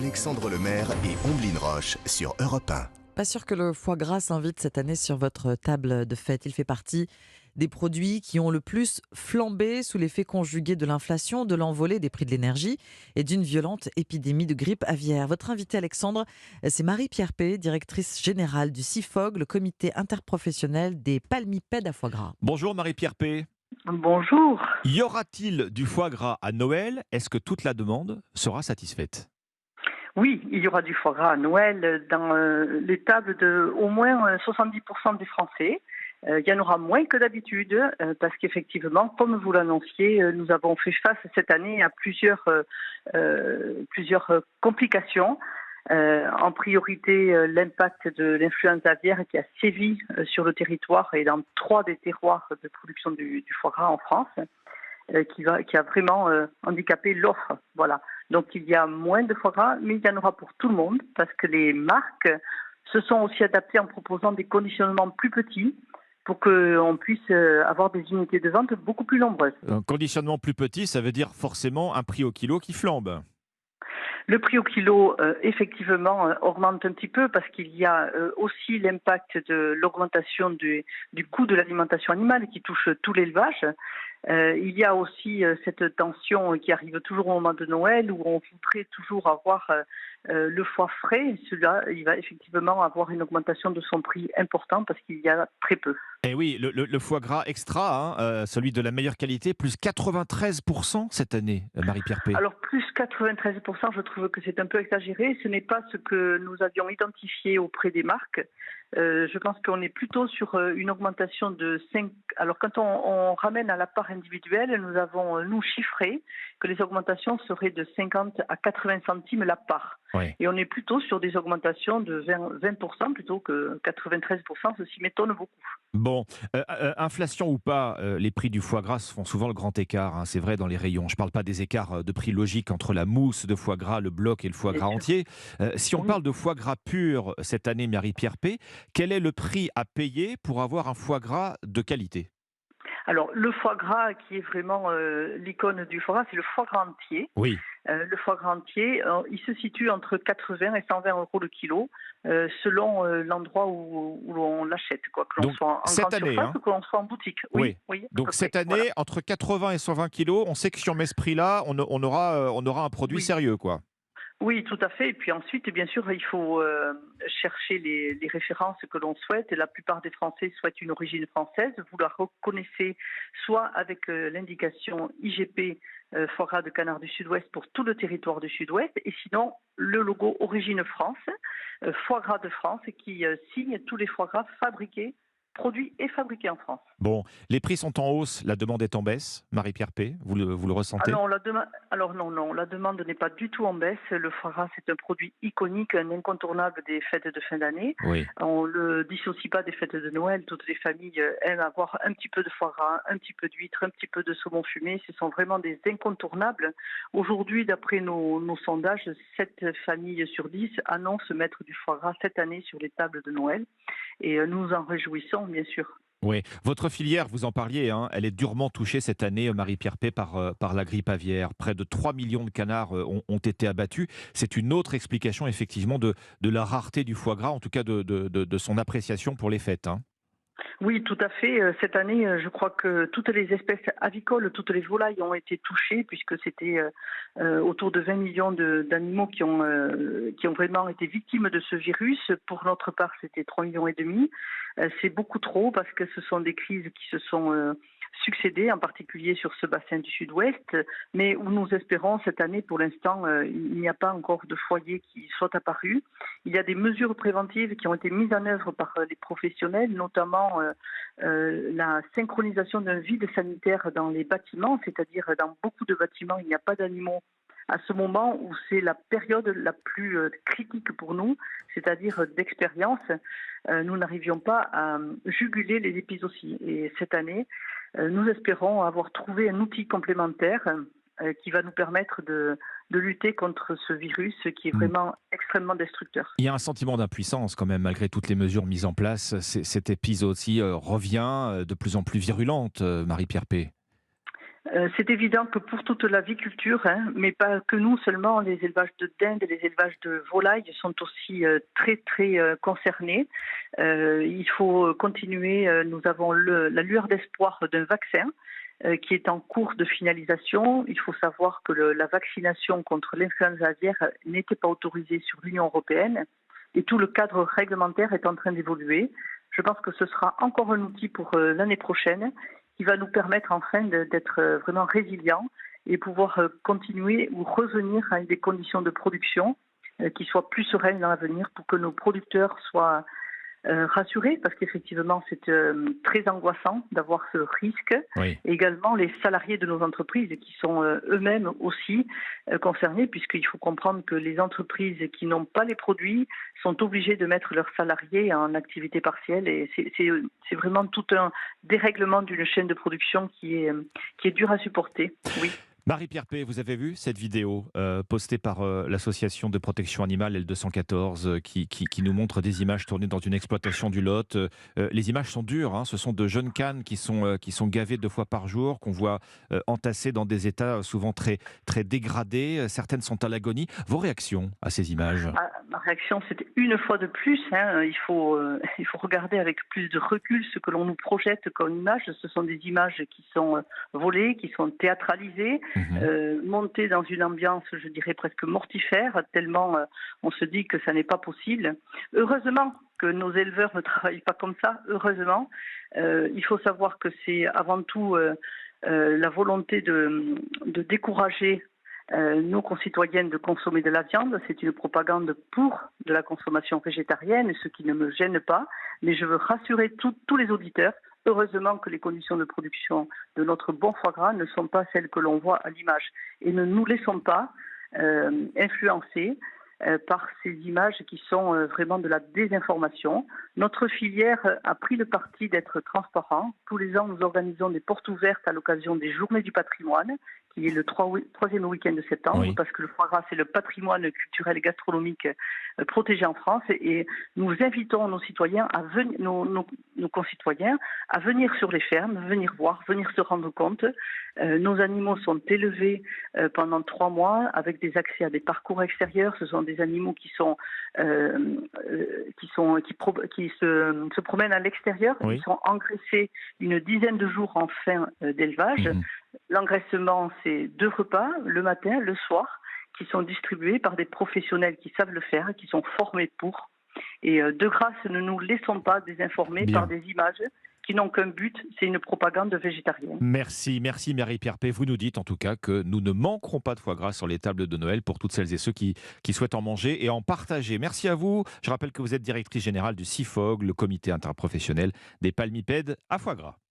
Alexandre Lemaire et Omblin Roche sur Europe 1. Pas sûr que le foie gras s'invite cette année sur votre table de fête. Il fait partie des produits qui ont le plus flambé sous l'effet conjugué de l'inflation, de l'envolée des prix de l'énergie et d'une violente épidémie de grippe aviaire. Votre invité Alexandre, c'est Marie-Pierre P, directrice générale du CIFOG, le comité interprofessionnel des palmipèdes à foie gras. Bonjour Marie-Pierre P. Bonjour. Y aura-t-il du foie gras à Noël ? Est-ce que toute la demande sera satisfaite ? Oui, il y aura du foie gras à Noël dans les tables de au moins 70% des Français. Il y en aura moins que d'habitude parce qu'effectivement, comme vous l'annonciez, nous avons fait face cette année à plusieurs complications. En priorité, l'impact de l'influenza aviaire qui a sévi sur le territoire et dans 3 des terroirs de production du foie gras en France, qui a vraiment handicapé l'offre. Voilà. Donc il y a moins de foie gras, mais il y en aura pour tout le monde parce que les marques se sont aussi adaptées en proposant des conditionnements plus petits pour qu'on puisse avoir des unités de vente beaucoup plus nombreuses. Un conditionnement plus petit, ça veut dire forcément un prix au kilo qui flambe. Le prix au kilo, effectivement, augmente un petit peu parce qu'il y a aussi l'impact de l'augmentation du coût de l'alimentation animale qui touche tout l'élevage. Il y a aussi cette tension qui arrive toujours au moment de Noël où on voudrait toujours avoir le foie frais. Celui-là, il va effectivement avoir une augmentation de son prix important parce qu'il y a très peu. Et oui, le foie gras extra, celui de la meilleure qualité, plus 93% cette année, Marie-Pierre P. Alors plus 93%, je trouve que c'est un peu exagéré. Ce n'est pas ce que nous avions identifié auprès des marques. Je pense qu'on est plutôt sur une augmentation de 5. Alors quand on ramène à la part individuelle, nous avons, nous, chiffré que les augmentations seraient de 50 à 80 centimes la part. Oui. Et on est plutôt sur des augmentations de 20% plutôt que 93%. Ceci m'étonne beaucoup. Bon, inflation ou pas, les prix du foie gras font souvent le grand écart, c'est vrai dans les rayons. Je ne parle pas des écarts de prix logiques entre la mousse de foie gras, le bloc et le foie gras entier. Si on parle de foie gras pur cette année, Marie-Pierre P, quel est le prix à payer pour avoir un foie gras de qualité ? Alors, le foie gras qui est vraiment l'icône du foie gras, c'est le foie gras entier. Oui. Le foie gras entier, il se situe entre 80 et 120 euros le kilo, selon l'endroit où on l'achète, quoi, que l'on Donc, soit en grande surface ou que l'on soit en boutique. Oui. Donc cette année, voilà. entre 80 et 120 kilos, on sait que si on met ce prix-là, on aura un produit sérieux, quoi. Oui, tout à fait. Et puis ensuite, bien sûr, il faut chercher les références que l'on souhaite. Et la plupart des Français souhaitent une origine française. Vous la reconnaissez soit avec l'indication IGP foie gras de canard du Sud-Ouest pour tout le territoire du Sud-Ouest, et sinon le logo Origine France, foie gras de France, qui signe tous les foie gras produits et fabriqués en France. Bon, les prix sont en hausse, la demande est en baisse, Marie-Pierre P, vous le ressentez ? Non, la demande n'est pas du tout en baisse. Le foie gras, c'est un produit iconique, un incontournable des fêtes de fin d'année. Oui. On ne le dissocie pas des fêtes de Noël. Toutes les familles aiment avoir un petit peu de foie gras, un petit peu d'huître, un petit peu de saumon fumé. Ce sont vraiment des incontournables. Aujourd'hui, d'après nos sondages, 7 familles sur 10 annoncent mettre du foie gras cette année sur les tables de Noël. Et nous en réjouissons, bien sûr. Oui, votre filière, vous en parliez, elle est durement touchée cette année, Marie-Pierre P, par la grippe aviaire. Près de 3 millions de canards ont été abattus. C'est une autre explication, effectivement, de la rareté du foie gras, en tout cas de son appréciation pour les fêtes. Oui, tout à fait. Cette année, je crois que toutes les espèces avicoles, toutes les volailles ont été touchées puisque c'était autour de 20 millions d'animaux qui ont vraiment été victimes de ce virus. Pour notre part, c'était 3,5 millions. C'est beaucoup trop parce que ce sont des crises qui se sont succédé, en particulier sur ce bassin du Sud-Ouest, mais où nous espérons cette année, pour l'instant, il n'y a pas encore de foyer qui soit apparu. Il y a des mesures préventives qui ont été mises en œuvre par les professionnels, notamment la synchronisation d'un vide sanitaire dans les bâtiments, c'est-à-dire dans beaucoup de bâtiments, il n'y a pas d'animaux à ce moment où c'est la période la plus critique pour nous, c'est-à-dire d'expérience. Nous n'arrivions pas à juguler les épizooties. Et cette année, nous espérons avoir trouvé un outil complémentaire qui va nous permettre de lutter contre ce virus qui est vraiment extrêmement destructeur. Il y a un sentiment d'impuissance quand même, malgré toutes les mesures mises en place. Cette épizootie revient de plus en plus virulente, Marie-Pierre P. C'est évident que pour toute l'aviculture, hein, mais pas que nous seulement, les élevages de dinde et les élevages de volailles sont aussi très très concernés. Il faut continuer. Nous avons la lueur d'espoir d'un vaccin qui est en cours de finalisation. Il faut savoir que la vaccination contre l'influenza aviaire n'était pas autorisée sur l'Union européenne et tout le cadre réglementaire est en train d'évoluer. Je pense que ce sera encore un outil pour l'année prochaine qui va nous permettre enfin d'être vraiment résilients et pouvoir continuer ou revenir à des conditions de production qui soient plus sereines dans l'avenir pour que nos producteurs soient rassurés, parce qu'effectivement c'est très angoissant d'avoir ce risque. Oui. Et également les salariés de nos entreprises qui sont eux-mêmes aussi concernés, puisqu'il faut comprendre que les entreprises qui n'ont pas les produits sont obligées de mettre leurs salariés en activité partielle, et c'est vraiment tout un dérèglement d'une chaîne de production qui est dur à supporter. Oui. Marie-Pierre Pey, vous avez vu cette vidéo postée par l'association de protection animale L214 qui nous montre des images tournées dans une exploitation du Lot. Les images sont dures, hein. Ce sont de jeunes cannes qui sont gavées 2 fois par jour, qu'on voit entassées dans des états souvent très, très dégradés. Certaines sont à l'agonie. Vos réactions à ces images? Ma réaction, c'était une fois de plus. Hein, il faut regarder avec plus de recul ce que l'on nous projette comme image. Ce sont des images qui sont volées, qui sont théâtralisées, montées dans une ambiance, je dirais, presque mortifère, tellement on se dit que ça n'est pas possible. Heureusement que nos éleveurs ne travaillent pas comme ça, heureusement. Il faut savoir que c'est avant tout la volonté de décourager nos concitoyennes de consommer de la viande. C'est une propagande pour de la consommation végétarienne, ce qui ne me gêne pas, mais je veux rassurer tous les auditeurs. Heureusement que les conditions de production de notre bon foie gras ne sont pas celles que l'on voit à l'image, et ne nous laissons pas influencer par ces images qui sont vraiment de la désinformation. Notre filière a pris le parti d'être transparent. Tous les ans, nous organisons des portes ouvertes à l'occasion des Journées du patrimoine, qui est le troisième week-end de septembre, Oui. parce que le foie gras, c'est le patrimoine culturel et gastronomique protégé en France. Et nous invitons nos citoyens nos concitoyens à venir sur les fermes, venir voir, venir se rendre compte. Nos animaux sont élevés pendant 3 mois avec des accès à des parcours extérieurs. Ce sont des animaux qui se promènent à l'extérieur. Oui. Ils sont engraissés une dizaine de jours en fin d'élevage. L'engraissement, c'est 2 repas, le matin, le soir, qui sont distribués par des professionnels qui savent le faire, qui sont formés pour. Et de grâce, ne nous laissons pas désinformer Bien. par des images qui n'ont qu'un but, c'est une propagande végétarienne. Merci Marie-Pierre Pey. Vous nous dites en tout cas que nous ne manquerons pas de foie gras sur les tables de Noël pour toutes celles et ceux qui souhaitent en manger et en partager. Merci à vous. Je rappelle que vous êtes directrice générale du CIFOG, le comité interprofessionnel des palmipèdes à foie gras.